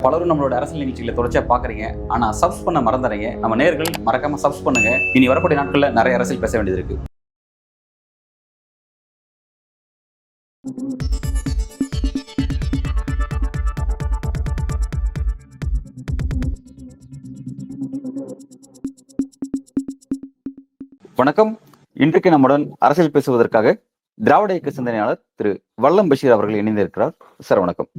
பலரும் நம்மளோட அரசியல் நிகழ்ச்சிகளை தொடர்ச்சியா பாக்குறீங்க. ஆனா சப்ஸ் பண்ண மறந்துறீங்க. நம்ம நேயர்கள் மறக்காம சப்ஸ் பண்ணுங்க. இனி வரக்கூடிய நாட்கள்ல நிறைய அரசியல் பேச வேண்டியது இருக்கு. வணக்கம். இன்றைக்கு நம்முடன் அரசியல் பேசுவதற்காக திராவிட இயக்க சிந்தனையாளர் திரு வல்லம் பஷீர் அவர்கள் இணைந்திருக்கிறார். சார் வணக்கம்.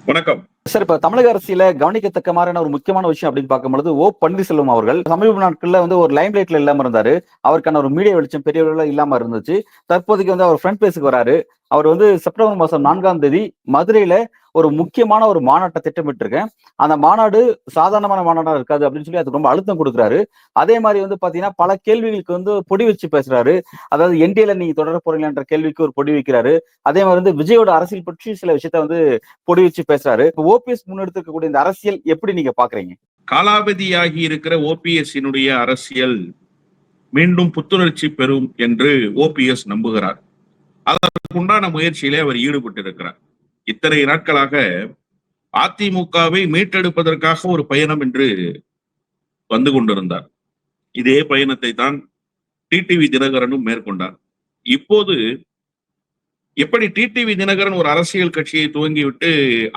வணக்கம் சார், இப்ப தமிழக அரசியல கவனிக்கத்தக்க மாதிரியான ஒரு முக்கியமான விஷயம் அப்படின்னு பார்க்கும்பொழுது ஓ பன்னீர்செல்வம் அவர்கள் சமீப நாட்கள்ல ஒரு லைம் லைட்ல இல்லாம இருந்தாரு. அவருக்கான ஒரு மீடியா வெளிச்சம் பெரிய அளவுல இல்லாம இருந்துச்சு. தற்போதைக்கு அவர் ஃப்ரண்ட் பேஸுக்கு வராரு. அவர் செப்டம்பர் மாசம் 4ஆம் தேதி மதுரையில ஒரு முக்கியமான ஒரு மாநாட்டை திட்டமிட்டு இருக்கேன். அந்த மாநாடு சாதாரணமான மாநாடா இருக்காது அப்படின்னு சொல்லி அதுக்கு ரொம்ப அழுத்தம் கொடுக்குறாரு. அதே மாதிரி பாத்தீங்கன்னா பல கேள்விகளுக்கு பொடி வச்சு பேசுறாரு. அதாவது என்டிஏல நீங்க தொடர போறீங்களான்ற கேள்விக்கு ஒரு பொடி வைக்கிறாரு. அதே மாதிரி விஜயோட அரசியல் பற்றி சில விஷயத்த பொடி வச்சு பேசுறாரு. ஓபிஎஸ் முன்னெடுத்திருக்கக்கூடிய இந்த அரசியல் எப்படி நீங்க பாக்குறீங்க? காலாவதியாகி இருக்கிற ஓபிஎஸ்னுடைய அரசியல் மீண்டும் புத்துணர்ச்சி பெறும் என்று ஓபிஎஸ் நம்புகிறார். அதற்குண்டான முயற்சியிலே அவர் ஈடுபட்டு இருக்கிறார். இத்தனை நாட்களாக அதிமுகவை மீட்டெடுப்பதற்காக ஒரு பயணம் என்று வந்து கொண்டிருந்தார். இதே பயணத்தை தான் டிடிவி தினகரனும் மேற்கொண்டார். இப்போது எப்படி டிடிவி தினகரன் ஒரு அரசியல் கட்சியை துவங்கிவிட்டு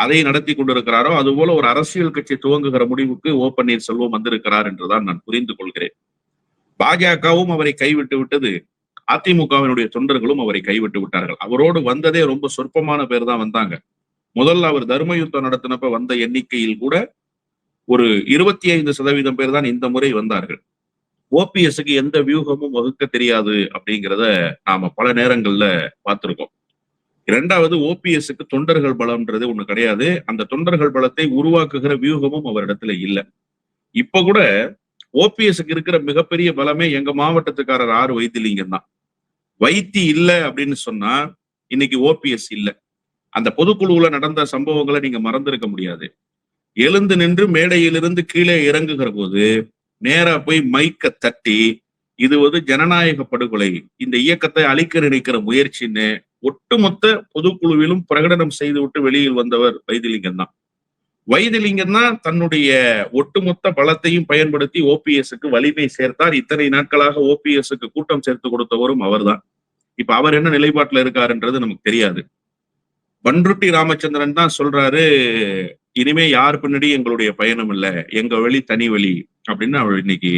அதை நடத்தி கொண்டிருக்கிறாரோ அதுபோல ஒரு அரசியல் கட்சி துவங்குகிற முடிவுக்கு ஓ பன்னீர்செல்வம் வந்திருக்கிறார் என்றுதான் நான் புரிந்து கொள்கிறேன். பாஜகவும் அவரை கைவிட்டு விட்டது, அதிமுகவினுடைய தொண்டர்களும் அவரை கைவிட்டு விட்டார்கள். அவரோடு வந்ததே ரொம்ப சொற்பமான பேர் தான் வந்தாங்க. முதல்ல அவர் தர்ம யுத்தம் நடத்தினப்ப வந்த எண்ணிக்கையில் கூட ஒரு 25% பேர் தான் இந்த முறை வந்தார்கள். ஓபிஎஸ்க்கு எந்த வியூகமும் வகுக்க தெரியாது அப்படிங்கிறத நாம பல நேரங்கள்ல பார்த்திருக்கோம். இரண்டாவது, ஓபிஎஸ்க்கு தொண்டர்கள் பலம்ன்றது ஒண்ணு கிடையாது. அந்த தொண்டர்கள் பலத்தை உருவாக்குகிற வியூகமும் அவரிடத்துல இல்ல. இப்ப கூட ஓபிஎஸ்க்கு இருக்கிற மிகப்பெரிய பலமே எங்க மாவட்டத்துக்காரர் ஆர் வைத்திலிங்கம் தான். வைத்தி இல்ல அப்படின்னு சொன்னா இன்னைக்கு ஓபிஎஸ் இல்ல. அந்த பொதுக்குழுவுல நடந்த சம்பவங்களை நீங்க மறந்திருக்க முடியாது. எழுந்து நின்று மேடையிலிருந்து கீழே இறங்குகிற போது நேரா போய் மைக்க தட்டி இது ஜனநாயக படுகொலை, இந்த இயக்கத்தை அழிக்க நினைக்கிற முயற்சின்னு ஒட்டுமொத்த பொதுக்குழுவிலும் பிரகடனம் செய்துவிட்டு வெளியில் வந்தவர் வைத்திலிங்கம் தான். வைத்திலிங்கம் தான் தன்னுடைய ஒட்டுமொத்த பலத்தையும் பயன்படுத்தி ஓபிஎஸ்க்கு வலிமை சேர்த்தார். இத்தனை நாட்களாக ஓபிஎஸ்க்கு கூட்டம் சேர்த்து கொடுத்தவரும் அவர்தான். இப்ப அவர் என்ன நிலைப்பாட்டுல இருக்காருன்றது நமக்கு தெரியாது. பன்ருட்டி ராமச்சந்திரன் தான் சொல்றாரு, இனிமே யார் பின்னாடி எங்களுடைய பயணம் இல்லை, எங்க வழி தனி வழி அப்படின்னு அவர் இன்னைக்கு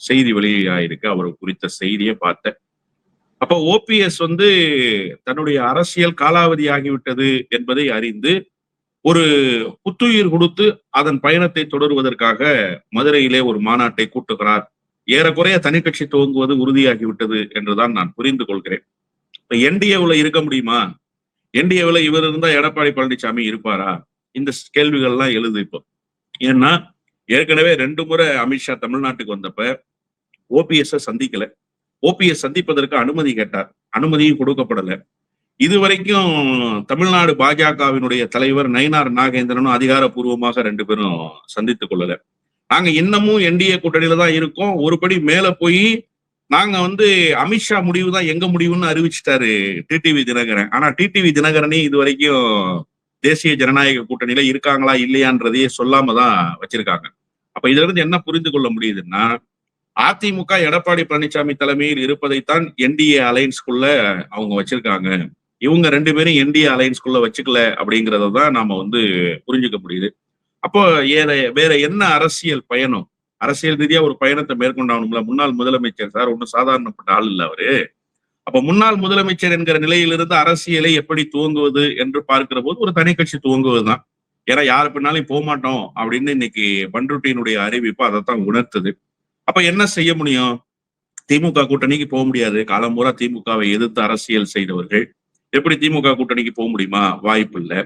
செய்தி வெளியாயிருக்கு. அவர் குறித்த செய்தியை பார்த்தேன். அப்ப ஓபிஎஸ் தன்னுடைய அரசியல் காலாவதி ஆகிவிட்டது என்பதை அறிந்து ஒரு புத்துயிர் கொடுத்து அதன் பயணத்தை தொடருவதற்காக மதுரையிலே ஒரு மாநாட்டை கூட்டுகிறார். ஏறக்குறைய தனி கட்சி துவங்குவது உறுதியாகிவிட்டது என்றுதான் நான் புரிந்து கொள்கிறேன். இப்ப என்டிஏவுல இருக்க முடியுமா? என்டிஏவுல இவர் இருந்தா எடப்பாடி பழனிசாமி இருப்பாரா? இந்த கேள்விகள்லாம் எழுது இப்போ. ஏன்னா ஏற்கனவே 2 முறை அமித்ஷா தமிழ்நாட்டுக்கு வந்தப்ப ஓபிஎஸ் சந்திக்கல. ஓபிஎஸ் சந்திப்பதற்கு அனுமதி கேட்டார், அனுமதியும் கொடுக்கப்படல. இதுவரைக்கும் தமிழ்நாடு பாஜகவினுடைய தலைவர் நயினார் நாகேந்திரனும் அதிகாரப்பூர்வமாக 2 பேரும் சந்தித்துக் கொள்ளல. நாங்க இன்னமும் என்டிஏ கூட்டணியில தான் இருக்கோம். ஒருபடி மேல போய் நாங்க அமித்ஷா முடிவு தான் எங்க முடிவுன்னு அறிவிச்சிட்டாரு டிடிவி தினகரன். ஆனா டிடிவி தினகரனே இதுவரைக்கும் தேசிய ஜனநாயக கூட்டணியில இருக்காங்களா இல்லையான்றதையே சொல்லாம தான் வச்சிருக்காங்க. அப்ப இதுல இருந்து என்ன புரிந்து கொள்ள முடியுதுன்னா, அதிமுக எடப்பாடி பழனிசாமி தலைமையில் இருப்பதைத்தான் என்டிஏ அலையன்ஸ்குள்ள அவங்க வச்சிருக்காங்க. இவங்க 2 பேரும் என்டிஏ அலையன்ஸ்குள்ள வச்சுக்கல அப்படிங்கிறதான் நாம புரிஞ்சுக்க முடியுது. அப்போ வேற என்ன அரசியல் பயணம்? அரசியல் ரீதியா ஒரு பயணத்தை மேற்கொண்டாகணும்ல. முன்னாள் முதலமைச்சர் சார், ஒன்னும் சாதாரணப்பட்ட ஆள் இல்ல அவரு. அப்ப முன்னாள் முதலமைச்சர் என்கிற நிலையிலிருந்து அரசியலை எப்படி துவங்குவது என்று பார்க்கிற போது ஒரு தனி கட்சி துவங்குவதுதான். ஏன்னா யாரு பின்னாலும் போக மாட்டோம் அப்படின்னு இன்னைக்கு பன்ருட்டியினுடைய அறிவிப்பு அதைத்தான் உணர்த்துது. அப்ப என்ன செய்ய முடியும்? திமுக கூட்டணிக்கு போக முடியாது. காலம் பூரா திமுகவை எதிர்த்து அரசியல் செய்தவர்கள் எப்படி திமுக கூட்டணிக்கு போக முடியுமா? வாய்ப்பு இல்லை.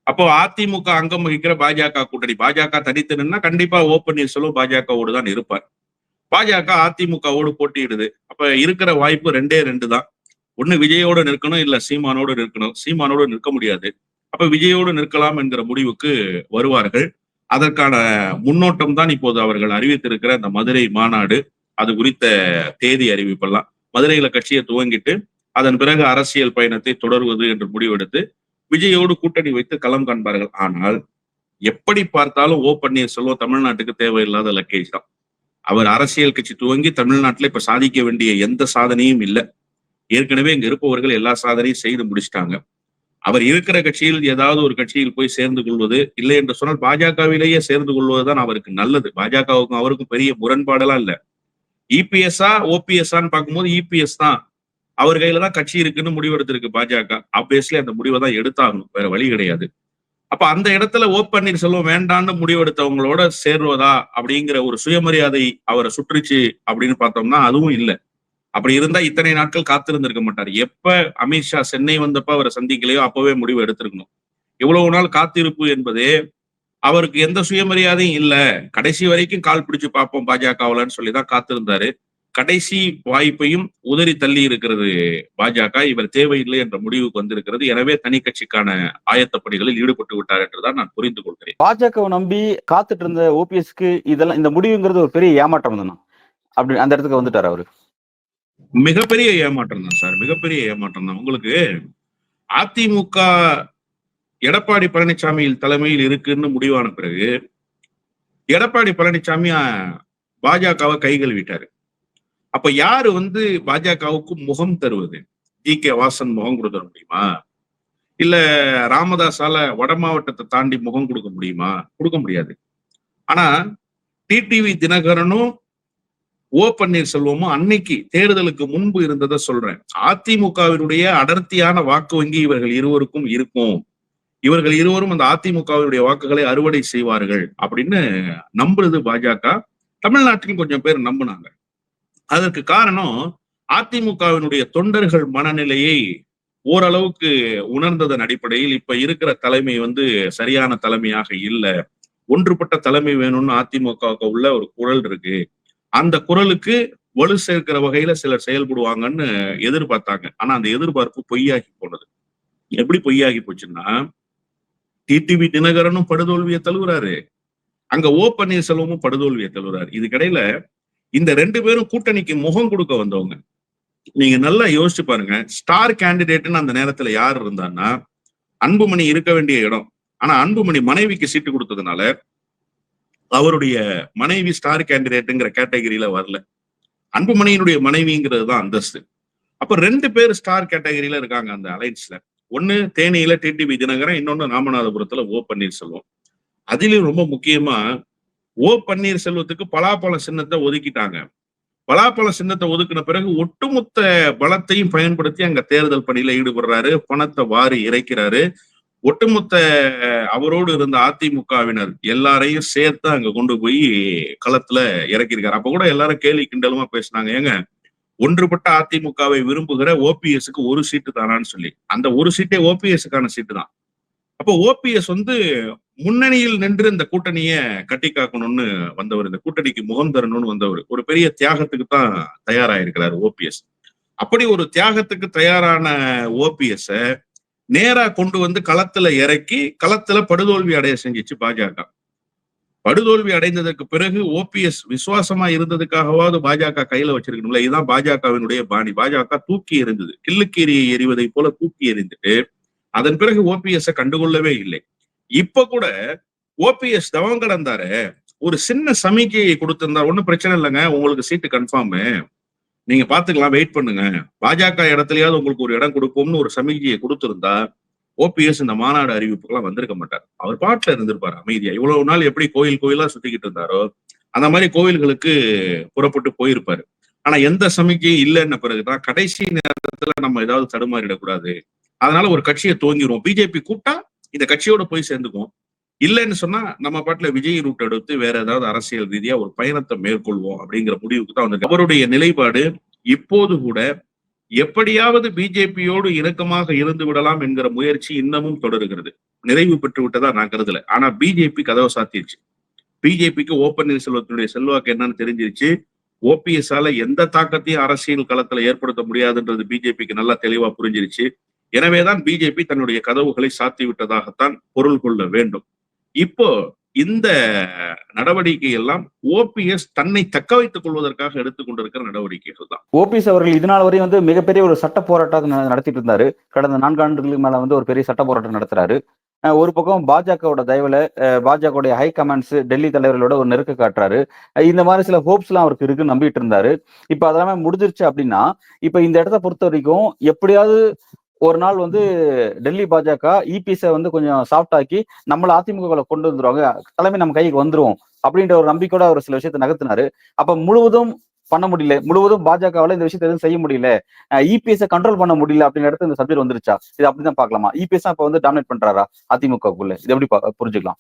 அப்போ அதிமுக அங்கம் வகிக்கிற பாஜக கூட்டணி, பாஜக தனித்து நின்னா கண்டிப்பா ஓ பன்னீர்செல்வம் பாஜகவோடு தான் இருப்பார். பாஜக அதிமுகவோடு போட்டியிடுது. அப்ப இருக்கிற வாய்ப்பு 2 தான். ஒண்ணு விஜயோடு நிற்கணும், இல்ல சீமானோடு நிற்கணும். சீமானோடு நிற்க முடியாது. அப்ப விஜயோடு நிற்கலாம் என்கிற முடிவுக்கு வருவார்கள். அதற்கான முன்னோட்டம் தான் இப்போது அவர்கள் அறிவித்திருக்கிற அந்த மதுரை மாநாடு. அது குறித்த தேதி அறிவிப்பெல்லாம் மதுரையில கட்சியை துவங்கிட்டு அதன் பிறகு அரசியல் பயணத்தை தொடர்வது என்று முடிவெடுத்து விஜயோடு கூட்டணி வைத்து களம் காண்பார்கள். ஆனால் எப்படி பார்த்தாலும் ஓ பன்னீர்செல்வம் தமிழ்நாட்டுக்கு தேவையில்லாத லக்கேஜ் தான். அவர் அரசியல் கட்சி துவங்கி தமிழ்நாட்டுல இப்ப சாதிக்க வேண்டிய எந்த சாதனையும் இல்லை. ஏற்கனவே இங்க இருப்பவர்கள் எல்லா சாதனையும் செய்து முடிச்சிட்டாங்க. அவர் இருக்கிற கட்சியில் ஏதாவது ஒரு கட்சியில் போய் சேர்ந்து கொள்வது, இல்லை என்று சொன்னால் பாஜகவிலேயே சேர்ந்து கொள்வதுதான் அவருக்கு நல்லது. பாஜகவுக்கும் அவருக்கும் பெரிய முரண்பாடெல்லாம் இல்ல. இபிஎஸ்ஆ ஓபிஎஸ்ஆன்னு பார்க்கும்போது இபிஎஸ் தான். அவர் கையில தான் கட்சி இருக்குன்னு முடிவெடுத்திருக்கு பாஜக. ஆப்வியஸ்லி அந்த முடிவை தான் எடுத்தாகணும், வேற வழி கிடையாது. அப்ப அந்த இடத்துல ஓ பன்னீர்செல்வம் வேண்டான்னு முடிவெடுத்தவங்களோட சேர்வதா அப்படிங்கிற ஒரு சுயமரியாதை அவரை சுற்றுச்சு அப்படின்னு பார்த்தோம்னா அதுவும் இல்லை. அப்படி இருந்தா இத்தனை நாட்கள் காத்திருந்திருக்க மாட்டார். எப்ப அமித்ஷா சென்னை வந்தப்ப அவரை சந்திக்கலையோ அப்பவே முடிவு எடுத்திருக்கணும். இவ்வளவு நாள் காத்திருப்பு என்பதே அவருக்கு எந்த சுயமரியாதையும் இல்ல, கடைசி வரைக்கும் கால் பிடிச்சு பார்ப்போம் பாஜகவுலன்னு சொல்லிதான் காத்திருந்தாரு. கடைசி வாய்ப்பையும் உதறி தள்ளி இருக்கிறது பாஜக. இவர் தேவையில்லை என்ற முடிவுக்கு வந்திருக்கிறது. எனவே தனி கட்சிக்கான ஆயத்த பணிகளில் ஈடுபட்டு விட்டார் என்றுதான் நான் புரிந்து கொள்கிறேன். பாஜகவை நம்பி காத்துட்டு இருந்த ஓபிஎஸ்க்கு இதெல்லாம் இந்த முடிவுங்கிறது ஒரு பெரிய ஏமாற்றம் தானே. அப்படி அந்த இடத்துக்கு வந்துட்டார் அவரு. மிகப்பெரிய ஏமாற்றம் தான் சார், மிகப்பெரிய ஏமாற்றம் தான். உங்களுக்கு அதிமுக எடப்பாடி பழனிசாமி தலைமையில் இருக்குன்னு முடிவான பிறகு எடப்பாடி பழனிசாமி பாஜகவை கைகழுவிட்டாரு. அப்ப யாரு பாஜகவுக்கு முகம் தருவது? ஜி.கே. வாசன் முகம் கொடுக்க முடியுமா? இல்ல ராமதாஸால வட மாவட்டத்தை தாண்டி முகம் கொடுக்க முடியுமா? கொடுக்க முடியாது. ஆனா டிடிவி தினகரனும் ஓ பன்னீர்செல்வமும் அன்னைக்கு தேர்தலுக்கு முன்பு இருந்ததை சொல்றேன். அதிமுகவினுடைய அடர்த்தியான வாக்கு வங்கி இவர்கள் இருவருக்கும் இருக்கும், இவர்கள் இருவரும் அந்த அதிமுகவினுடைய வாக்குகளை அறுவடை செய்வார்கள் அப்படின்னு நம்புறது பாஜக. தமிழ்நாட்டிலும் கொஞ்சம் பேர் நம்பினாங்க. அதற்கு காரணம் அதிமுகவினுடைய தொண்டர்கள் மனநிலையை ஓரளவுக்கு உணர்ந்ததன் அடிப்படையில் இப்ப இருக்கிற தலைமை சரியான தலைமையாக இல்ல, ஒன்றுபட்ட தலைமை வேணும்னு அதிமுகவுக்கு உள்ள ஒரு குரல் இருக்கு. அந்த குரலுக்கு வலு சேர்க்கிற வகையில சிலர் செயல்படுவாங்கன்னு எதிர்பார்த்தாங்க. ஆனா அந்த எதிர்பார்ப்பு பொய்யாகி போனது. எப்படி பொய்யாகி போச்சுன்னா, டிடிவி தினகரனும் படுதோல்வியை தழுவுறாரு, அங்க ஓ பன்னீர்செல்வமும் படுதோல்வியை தழுவுறாரு. இதுக்கிடையில இந்த ரெண்டு பேரும் கூட்டணிக்கு முகம் கொடுக்க வந்தவங்க. நீங்க நல்லா யோசிச்சு பாருங்க. ஸ்டார் கேண்டிடேட்னு அந்த நேரத்துல யார் இருந்தான்னா அன்புமணி இருக்க வேண்டிய இடம். ஆனா அன்புமணி மனைவிக்கு சீட்டு கொடுத்ததுனால அவருடைய மனைவி ஸ்டார் கேண்டிடேட்டுங்கிற கேட்டகரியில வரல. அன்புமணியினுடைய மனைவிங்கிறது தான் அந்தஸ்து. அப்ப ரெண்டு பேர் ஸ்டார் கேட்டகரியில இருக்காங்க அந்த அலைன்ஸ்ல. ஒண்ணு தேனியில டிடிவி தினகரன், இன்னொன்னு ராமநாதபுரத்துல ஓ பன்னீர்செல்வம். அதிலும் ரொம்ப முக்கியமா ஓ பன்னீர்செல்வத்துக்கு பலாப்பழ சின்னத்தை ஒதுக்கிட்டாங்க. பலாப்பழ சின்னத்தை ஒதுக்கின பிறகு ஒட்டுமொத்த பலத்தையும் பயன்படுத்தி அங்க தேர்தல் பணியில ஈடுபடுறாரு, பணத்தை வாரி இறைக்கிறாரு. ஒட்டுமொத்த அவரோடு இருந்த அதிமுகவினர் எல்லாரையும் சேர்த்து அங்க கொண்டு போய் களத்துல இறக்கியிருக்காரு. அப்ப கூட எல்லாரும் கேலி கிண்டலுமா பேசினாங்க, ஏங்க ஒன்றுபட்ட அதிமுகவை விரும்புகிற ஓபிஎஸ்க்கு ஒரு சீட்டு தானான்னு சொல்லி. அந்த ஒரு சீட்டே ஓபிஎஸ்க்கான சீட்டு தான். அப்போ ஓபிஎஸ் முன்னணியில் நின்று இந்த கூட்டணிய கட்டி காக்கணும்னு வந்தவர், இந்த கூட்டணிக்கு முகம் தரணும்னு வந்தவர். ஒரு பெரிய தியாகத்துக்கு தான் தயாராயிருக்கிறார் ஓபிஎஸ். அப்படி ஒரு தியாகத்துக்கு தயாரான ஓபிஎஸ் நேரா கொண்டு களத்துல இறக்கி களத்துல படுதோல்வி அடைய செஞ்சிச்சு பாஜக. படுதோல்வி அடைந்ததற்கு பிறகு ஓபிஎஸ் விசுவாசமா இருந்ததுக்காகவாவது பாஜக கையில வச்சிருக்கணும்ல. இதுதான் பாஜகவினுடைய பாணி. பாஜக தூக்கி எறிந்தது, கிள்ளுக்கீரியை எறிவதை போல தூக்கி எறிந்துட்டு அதன் பிறகு ஓபிஎஸ் கண்டுகொள்ளவே இல்லை. இப்ப கூட ஓபிஎஸ் தவம் கடந்தாரு, ஒரு சின்ன சமிக்கையை கொடுத்திருந்தா ஒன்னும் பிரச்சனை இல்லைங்க, உங்களுக்கு சீட்டு கன்ஃபார்ம், நீங்க பாத்துக்கலாம், வெயிட் பண்ணுங்க, பாஜக இடத்துலயாவது உங்களுக்கு ஒரு இடம் கொடுப்போம்னு ஒரு சமிக்கையை கொடுத்திருந்தா ஓபிஎஸ் இந்த மாநாடு அறிவிப்புக்கெல்லாம் வந்திருக்க மாட்டார். அவர் பாட்டுல இருந்திருப்பாரு அமைதியா. இவ்வளவு நாள் எப்படி கோயில் கோயிலா சுத்திக்கிட்டு இருந்தாரோ அந்த மாதிரி கோயில்களுக்கு புறப்பட்டு போயிருப்பாரு. ஆனா எந்த சமிக்கையும் இல்லைன்ன பிறகுதான் கடைசி நேரத்துல நம்ம ஏதாவது தடுமாறிடக்கூடாது, அதனால ஒரு கட்சியை துவங்கிடுவோம், பிஜேபி கூட்டா இந்த கட்சியோட போய் சேர்ந்துக்குவோம், இல்லைன்னு சொன்னா நம்ம பாட்டுல விஜய் ரூட் எடுத்து வேற ஏதாவது அரசியல் ரீதியா ஒரு பயணத்தை மேற்கொள்வோம் அப்படிங்கிற முடிவுக்கு தான் வந்து அவருடைய நிலைப்பாடு. இப்போது கூட எப்படியாவது பிஜேபியோடு இணக்கமாக இருந்து விடலாம் என்கிற முயற்சி இன்னமும் தொடருகிறது. நிறைவு பெற்று விட்டதா நான் கருதல. ஆனா பிஜேபி கதவை சாத்திருச்சு. பிஜேபிக்கு ஓ பன்னீர்செல்வத்தினுடைய செல்வாக்கு என்னன்னு தெரிஞ்சிருச்சு. ஓபிஎஸ் ஆல எந்த தாக்கத்தையும் அரசியல் களத்துல ஏற்படுத்த முடியாதுன்றது பிஜேபிக்கு நல்லா தெளிவா புரிஞ்சிருச்சு. எனவேதான் பிஜேபி தன்னுடைய கதவுகளை சாத்தி விட்டதாகத்தான் பொருள் கொள்ள வேண்டும். இப்போ இந்த நடவடிக்கை எல்லாம் ஓபிஎஸ் தன்னை தக்க வைத்துக் கொள்வதற்காக எடுத்துக்கொண்டிருக்கிற நடவடிக்கைகள் தான். ஓபிஎஸ் அவர்கள் இதனால் வரையும் மிகப்பெரிய ஒரு சட்ட போராட்டம் நடத்திட்டு இருந்தாரு. கடந்த 4 ஆண்டுகளுக்கு மேல ஒரு பெரிய சட்ட போராட்டம் நடத்துறாரு. ஒரு பக்கம் பாஜகவோட தயவுல பாஜகவுடைய ஹை கமாண்ட்ஸ் டெல்லி தலைவர்களோட ஒரு நெருக்க காட்டுறாரு. இந்த மாதிரி சில ஹோப்ஸ் எல்லாம் அவருக்கு இருக்குன்னு நம்பிட்டு இருந்தாரு. இப்ப அதெல்லாமே முடிஞ்சிருச்சு அப்படின்னா, இப்ப இந்த இடத்த பொறுத்த வரைக்கும் எப்படியாவது ஒரு நாள் வந்து டெல்லி பாஜக இபிஎஸ் வந்து கொஞ்சம் சாஃப்ட் ஆக்கி நம்மள அதிமுக கொண்டு வந்துருவாங்க, தலைமை நம்ம கைக்கு வந்துரும் அப்படின்ற ஒரு நம்பிக்கையோட அவர் சில விஷயத்தை நகர்த்தினாரு. அப்ப முழுவதும் பண்ண முடியல, முழுவதும் பாஜகவால இந்த விஷயத்தை எதுவும் செய்ய முடியல, இபிஎஸ் கண்ட்ரோல் பண்ண முடியல அப்படின்ற இடத்துல இந்த சப்ஜெக்ட் வந்துருச்சா? இது அப்படிதான் பார்க்கலாமா? இபிஎஸ் இப்ப வந்து டாமினேட் பண்றாரா அதிமுகக்குள்ள? இது எப்படி புரிஞ்சுக்கலாம்?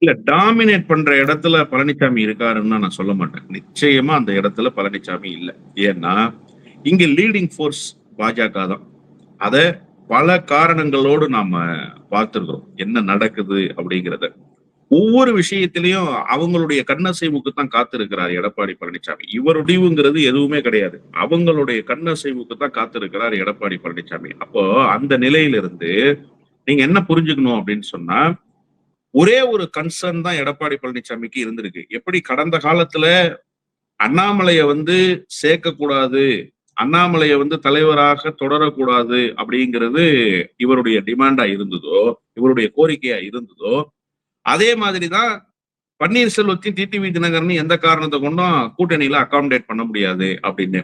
இல்ல, டாமினேட் பண்ற இடத்துல பழனிசாமி இருக்காருன்னு நான் சொல்ல மாட்டேன். நிச்சயமா அந்த இடத்துல பழனிசாமி இல்ல. ஏன்னா இங்க லீடிங் ஃபோர்ஸ் பாஜக தான். அத பல காரணங்களோடு நாம பார்த்திருக்கிறோம் என்ன நடக்குது அப்படிங்கிறத. ஒவ்வொரு விஷயத்திலையும் அவங்களுடைய கண்ணசைவுக்கு தான் காத்திருக்கிறார் எடப்பாடி பழனிசாமி. இவர் முடிவுங்கிறது எதுவுமே கிடையாது. அவங்களுடைய கண்ணசைவுக்கு தான் காத்திருக்கிறார் எடப்பாடி பழனிசாமி. அப்போ அந்த நிலையிலிருந்து நீங்க என்ன புரிஞ்சுக்கணும் அப்படின்னு சொன்னா, ஒரே ஒரு கன்சர்ன் தான் எடப்பாடி பழனிசாமிக்கு இருந்திருக்கு. எப்படி கடந்த காலத்துல அண்ணாமலைய வந்து சேர்க்கக்கூடாது, அண்ணாமலைய வந்து தலைவராக தொடரக்கூடாது அப்படிங்கிறது இவருடைய டிமாண்டா இருந்ததோ, இவருடைய கோரிக்கையா இருந்ததோ, அதே மாதிரிதான் பன்னீர்செல்வத்தையும் டிடிவி தினகரன் எந்த காரணத்தை கொண்டும் கூட்டணியில அகாமடேட் பண்ண முடியாது அப்படின்னு.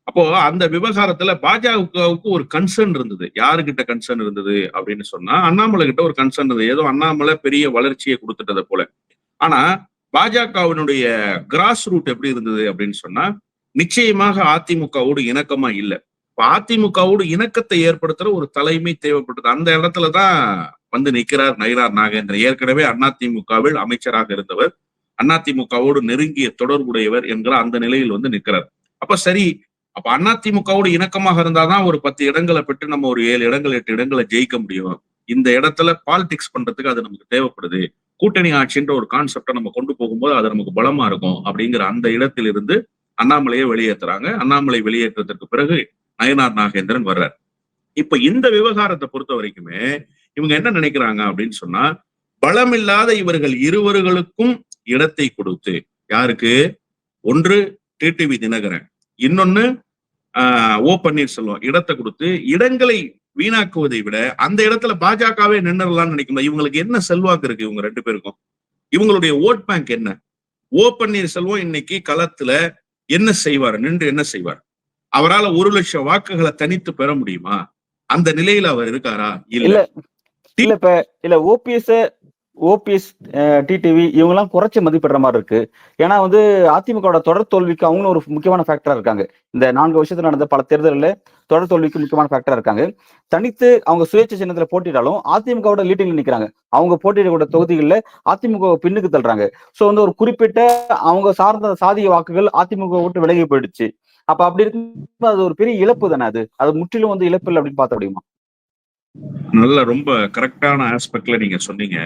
அப்போ அந்த விவகாரத்துல பாஜகவுக்கு ஒரு கன்சர்ன் இருந்தது. யாருகிட்ட கன்சர்ன் இருந்தது அப்படின்னு சொன்னா, அண்ணாமலை கிட்ட ஒரு கன்சர்ன் இருந்தது. ஏதோ அண்ணாமலை பெரிய வளர்ச்சியை கொடுத்துட்டதை போல. ஆனா பாஜகவினுடைய கிராஸ் ரூட் எப்படி இருந்தது அப்படின்னு சொன்னா, நிச்சயமாக அதிமுகவோடு இணக்கமா இல்ல. அதிமுகவோடு இணக்கத்தை ஏற்படுத்துற ஒரு தலைமை தேவைப்பட்டது. அந்த இடத்துலதான் வந்து நிற்கிறார் நயினார் நாகேந்திரன். ஏற்கனவே அதிமுகவில் அமைச்சராக இருந்தவர், அதிமுகவோடு நெருங்கிய தொடர்புடையவர் என்கிற அந்த நிலையில் வந்து நிற்கிறார். அப்ப சரி, அப்ப அதிமுகவோடு இணக்கமாக இருந்தாதான் ஒரு 10 இடங்களை பெற்று நம்ம ஒரு 7 இடங்கள் 8 இடங்களை ஜெயிக்க முடியும். இந்த இடத்துல பாலிடிக்ஸ் பண்றதுக்கு அது நமக்கு தேவைப்படுது. கூட்டணி ஆட்சின்ற ஒரு கான்செப்டை நம்ம கொண்டு போகும்போது அது நமக்கு பலமா இருக்கும் அப்படிங்கிற அந்த இடத்திலிருந்து அண்ணாமலையை வெளியேற்றுறாங்க. அண்ணாமலை வெளியேற்றத்திற்கு பிறகு நயினார் நாகேந்திரன் வர்றார். இப்ப இந்த விவகாரத்தை பொறுத்த வரைக்குமே இவங்க என்ன நினைக்கிறாங்க அப்படின்னு சொன்னா, பலமில்லாத இவர்கள் இருவர்களுக்கும் இடத்தை கொடுத்து, யாருக்கு? ஒன்று டிடிவி தினகரன், இன்னொன்னு ஓ பன்னீர்செல்வம் இடத்தை கொடுத்து இடங்களை வீணாக்குவதை விட அந்த இடத்துல பாஜகவே நின்றுடலாம்னு நினைக்கும். இவங்களுக்கு என்ன செல்வாக்கு இருக்கு இவங்க 2 பேருக்கும்? இவங்களுடைய ஓட் பேங்க் என்ன? ஓ பன்னீர்செல்வம் இன்னைக்கு களத்துல என்ன செய்வார்? நின்று என்ன செய்வார்? அவரால் 1 லட்சம் வாக்குகளை தனித்து பெற முடியுமா? அந்த நிலையில அவர் இருக்காரா? இல்ல. இல்ல ஓபிஎஸ் டிடிவி இவங்க எல்லாம் குறைச்சு மதிப்பிடுற மாதிரி இருக்கு. ஏன்னா வந்து அதிமுகவோட தொடர் தோல்விக்கு அவங்களும் ஒரு முக்கியமான ஃபேக்டரா இருக்காங்க. இந்த 4 வருஷத்துல நடந்த பல தேர்தலில் தொடர் தோல்விக்கு முக்கியமான ஃபேக்டரா இருக்காங்க. தனித்து அவங்க சுயேட்சை சின்னத்துல போட்டிட்டாலும் அதிமுகவோட லீடிங்ல நிக்கிறாங்க. அவங்க போட்டியிடக்கூடிய தொகுதிகளில் அதிமுக பின்னுக்கு தள்ளுறாங்க. சோ வந்து ஒரு குறிப்பிட்ட அவங்க சார்ந்த சாதிய வாக்குகள் அதிமுக விட்டு விலகி போயிடுச்சு. அப்ப அப்படி இருக்கு, அது ஒரு பெரிய இழப்பு தானே. அது முற்றிலும் வந்து இழப்பு இல்லை அப்படின்னு பார்த்த முடியுமா? நல்ல ரொம்ப கரெக்டான ஆஸ்பெக்ட்ல நீங்க சொன்னீங்க.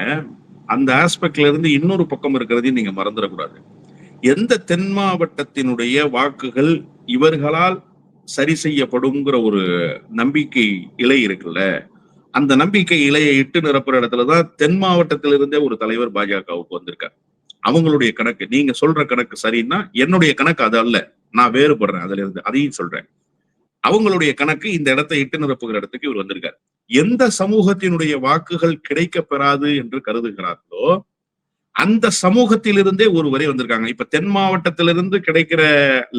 அந்த ஆஸ்பெக்ட்ல இருந்து இன்னொரு பக்கம் இருக்கிறதையும் நீங்க மறந்துடக்கூடாது. எந்த தென் மாவட்டத்தினுடைய வாக்குகள் இவர்களால் சரி செய்யப்படும்ங்கிற ஒரு நம்பிக்கை இலை இருக்குல்ல, அந்த நம்பிக்கை இலையை இட்டு நிரப்புற இடத்துலதான் தென் மாவட்டத்திலிருந்தே ஒரு தலைவர் பாஜகவுக்கு வந்திருக்கார். அவங்களுடைய கணக்கு நீங்க சொல்ற கணக்கு சரின்னா, என்னுடைய கணக்கு அது அல்ல. நான் வேறுபடுறேன் அதுல இருந்து, அதையும் சொல்றேன். அவங்களுடைய கணக்கு இந்த இடத்தை இட்டு நிரப்புகிற இடத்துக்கு இவர் வந்திருக்கார். எந்த சமூகத்தினுடைய வாக்குகள் கிடைக்க பெறாது என்று கருதுகிறார்களோ அந்த சமூகத்திலிருந்தே ஒருவரே வந்திருக்காங்க. இப்ப தென் மாவட்டத்திலிருந்து கிடைக்கிற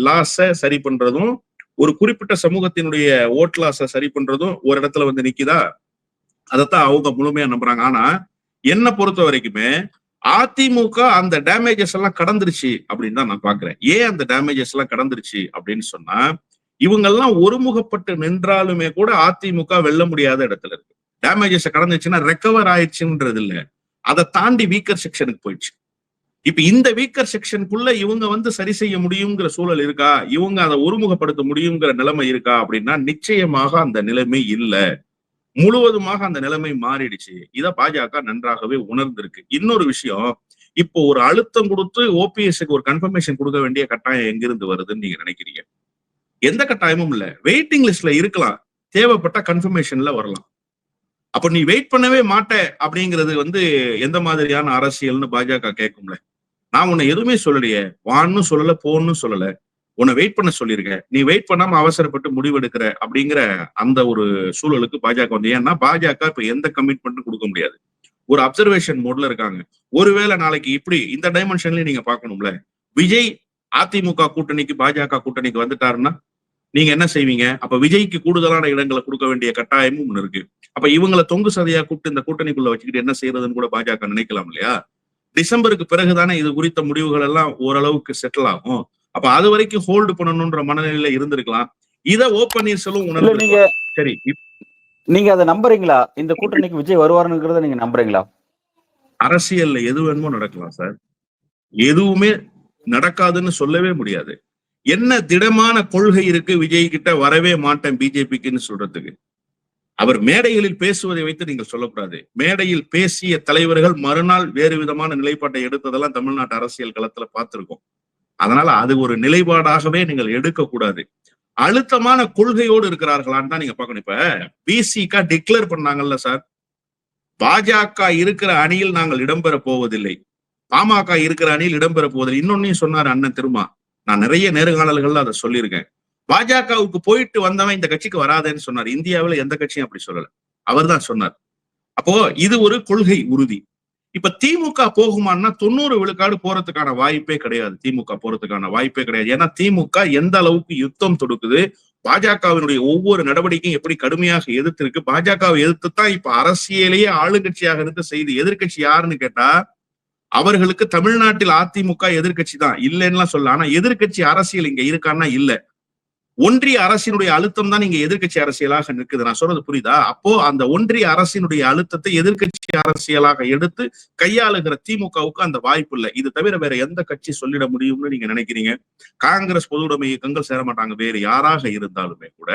லாஸ சரி பண்றதும், ஒரு குறிப்பிட்ட சமூகத்தினுடைய ஓட் லாஸ சரி பண்றதும் ஒரு இடத்துல வந்து நிக்குதா? அதைத்தான் அவங்க முழுமையா நம்புறாங்க. ஆனா என்ன பொறுத்த வரைக்குமே அதிமுக அந்த டேமேஜஸ் எல்லாம் கடந்துருச்சு அப்படின்னு தான் நான் பாக்குறேன். ஏன் அந்த டேமேஜஸ் எல்லாம் கடந்துருச்சு அப்படின்னு சொன்னா, இவங்கெல்லாம் ஒருமுகப்பட்டு நின்றாலுமே கூட அதிமுக வெல்ல முடியாத இடத்துல இருக்கு. டேமேஜஸ் கடந்துச்சுன்னா ரெக்கவர் ஆயிடுச்சுன்றது இல்ல, அதை தாண்டி வீக்கர் செக்ஷனுக்கு போயிடுச்சு. இப்ப இந்த வீக்கர் செக்ஷனுக்குள்ள இவங்க வந்து சரி செய்ய முடியுங்கிற சூழல் இருக்கா? இவங்க அதை ஒருமுகப்படுத்த முடியுங்கிற நிலைமை இருக்கா அப்படின்னா நிச்சயமாக அந்த நிலைமை இல்ல. முழுவதுமாக அந்த நிலைமை மாறிடுச்சு. இத பாஜக நன்றாகவே உணர்ந்திருக்கு. இன்னொரு விஷயம், இப்போ ஒரு அழுத்தம் கொடுத்து ஓபிஎஸ்க்கு ஒரு கன்ஃபர்மேஷன் கொடுக்க வேண்டிய கட்டாயம் எங்கிருந்து வருதுன்னு நீங்க நினைக்கிறீங்க? எந்த கட்டாயமும் இல்ல. வெயிட்டிங் லிஸ்ட்ல இருக்கலாம், தேவைப்பட்ட கன்ஃபர்மேஷன்ல வரலாம். அப்ப நீ வெயிட் பண்ணவே மாட்ட அப்படிங்கிறது வந்து எந்த மாதிரியான அரசியல்னு பாஜக கேட்கும்ல. நான் உன்னை எதுவுமே சொல்லலையே, வான்னு சொல்லல, போன்னு சொல்லல, உன்னை வெயிட் பண்ண சொல்லியிருக்க, நீ வெயிட் பண்ணாம அவசரப்பட்டு முடிவெடுக்கிற அப்படிங்கிற அந்த ஒரு சூழலுக்கு பாஜக வந்து. ஏன்னா பாஜக இப்ப எந்த கமிட்மெண்ட்டும் கொடுக்க முடியாது. ஒரு அப்சர்வேஷன் மோட்ல இருக்காங்க. ஒருவேளை நாளைக்கு இப்படி இந்த டைமென்ஷன்லயும் நீங்க பார்க்கணும்ல. விஜய் அதிமுக கூட்டணிக்கு பாஜக கூட்டணிக்கு வந்துட்டாருன்னா நீங்க என்ன செய்வீங்க? அப்ப விஜய்க்கு கூடுதலான இடங்களை கொடுக்க வேண்டிய கட்டாயமும் ஒண்ணு இருக்கு. அப்ப இவங்களை தொங்கு சதையா கூப்பிட்டு இந்த கூட்டணிக்குள்ள வச்சுக்கிட்டு என்ன செய்யறதுன்னு கூட பாஜக நினைக்கலாம் இல்லையா? டிசம்பருக்கு பிறகுதானே இது குறித்த முடிவுகள் எல்லாம் ஓரளவுக்கு செட்டில் ஆகும். அப்ப அது வரைக்கும் ஹோல்டு பண்ணணும்ன்ற மனநிலையில இருந்திருக்கலாம். இத ஓ பன்னீர்செல்வம் நீங்க உணர்ந்து சரி நீங்க அதை நம்புறீங்களா? இந்த கூட்டணிக்கு விஜய் வருவாருங்கிறத நீங்க நம்புறீங்களா? அரசியல்ல எது வேணுமோ நடக்கலாம் சார். எதுவுமே நடக்காதுன்னு சொல்லவே முடியாது. என்ன திடமான கொள்கை இருக்கு விஜய் கிட்ட வரவே மாட்டேன் பிஜேபிக்குன்னு சொல்றதுக்கு? அவர் மேடைகளில் பேசுவதை வைத்து நீங்கள் சொல்லக்கூடாது. மேடையில் பேசிய தலைவர்கள் மறுநாள் வேறு விதமான நிலைப்பாட்டை எடுத்ததெல்லாம் தமிழ்நாட்டு அரசியல் களத்துல பார்த்திருக்கோம். அதனால அது ஒரு நிலைப்பாடாகவே நீங்கள் எடுக்கக்கூடாது. அழுத்தமான கொள்கையோடு இருக்கிறார்களான்னு தான் நீங்க பார்க்கணும். இப்ப பிசிக டிக்ளேர் பண்ணாங்கல்ல சார், பாஜக இருக்கிற அணியில் நாங்கள் இடம்பெற போவதில்லை, பாமக இருக்கிற அணியில் இடம்பெற போவதில்லை. இன்னொன்னையும் சொன்னாரு அண்ணன் திருமா. நான் நிறைய நேர்காணல்கள்ல அதை சொல்லியிருக்கேன். பாஜகவுக்கு போயிட்டு வந்தவன் இந்த கட்சிக்கு வராதேன்னு சொன்னார். இந்தியாவில் எந்த கட்சியும் அப்படி சொல்லல, அவர் தான் சொன்னார். அப்போ இது ஒரு கொள்கை உறுதி. இப்ப திமுக போகுமான்னா 90 விழுக்காடு போறதுக்கான வாய்ப்பே கிடையாது. திமுக போறதுக்கான வாய்ப்பே கிடையாது. ஏன்னா திமுக எந்த அளவுக்கு யுத்தம் தொடுக்குது, பாஜகவினுடைய ஒவ்வொரு நடவடிக்கையும் எப்படி கடுமையாக எதிர்த்திருக்கு. பாஜகவை எதிர்த்துத்தான் இப்ப அரசியலேயே ஆளுங்கட்சியாக இருந்து செய்து. எதிர்கட்சி யாருன்னு கேட்டா அவர்களுக்கு தமிழ்நாட்டில் அதிமுக எதிர்கட்சி தான், இல்லைன்னா சொல்ல. ஆனா எதிர்கட்சி அரசியல் இங்க இருக்கான்னா இல்ல. ஒன்றிய அரசினுடைய அழுத்தம் தான் இங்க எதிர்கட்சி அரசியலாக நிற்குது. நான் சொல்றது புரியுதா? அப்போ அந்த ஒன்றிய அரசினுடைய அழுத்தத்தை எதிர்கட்சி அரசியலாக எடுத்து கையாளுகிற திமுகவுக்கு அந்த வாய்ப்பு இல்லை. இது தவிர வேற எந்த கட்சி சொல்லிட முடியும்னு நீங்க நினைக்கிறீங்க? காங்கிரஸ் பொது உடைமை இயக்கங்கள் சேர மாட்டாங்க. வேறு யாராக இருந்தாலுமே கூட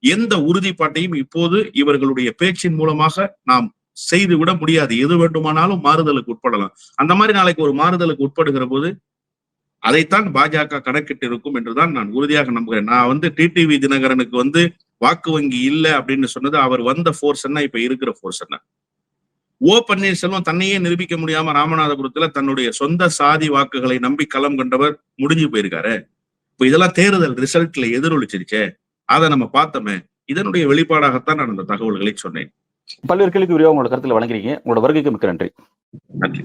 எந்த உறுதிப்பாட்டையும் இப்போது இவர்களுடைய பேச்சின் மூலமாக நாம் செய்து விட முடியாது. எது வேண்டுமானாலும் மாறுதலுக்கு உட்படலாம். அந்த மாதிரி நாளைக்கு ஒரு மாறுதலுக்கு உட்படுகிற போது அதைத்தான் பாஜக கணக்கிட்டு இருக்கும் என்றுதான் நான் உறுதியாக நம்புகிறேன். நான் டிடிவி தினகரனுக்கு வாக்கு வங்கி இல்லை அப்படின்னு சொன்னது அவர் வந்த போர்ஸ் என்ன, இப்ப இருக்கிற போர்ஸ் என்ன? ஓ பன்னீர்செல்வம் தன்னையே நிரூபிக்க முடியாம ராமநாதபுரத்துல தன்னுடைய சொந்த சாதி வாக்குகளை நம்பி களம் கண்டவர் முடிஞ்சு போயிருக்காரு. இப்ப இதெல்லாம் தேர்தல் ரிசல்ட்ல எதிரொலிச்சிருச்சே, அதை நம்ம பார்த்தோமே. இதனுடைய வெளிப்பாடாகத்தான் நான் அந்த தகவல்களை சொன்னேன். பல்வேறு கேள்விக்கு விரிவாக உங்களோட கருத்துல வழங்குறீங்க. உங்களோட வருகைக்கு மிக்க நன்றி. நன்றி.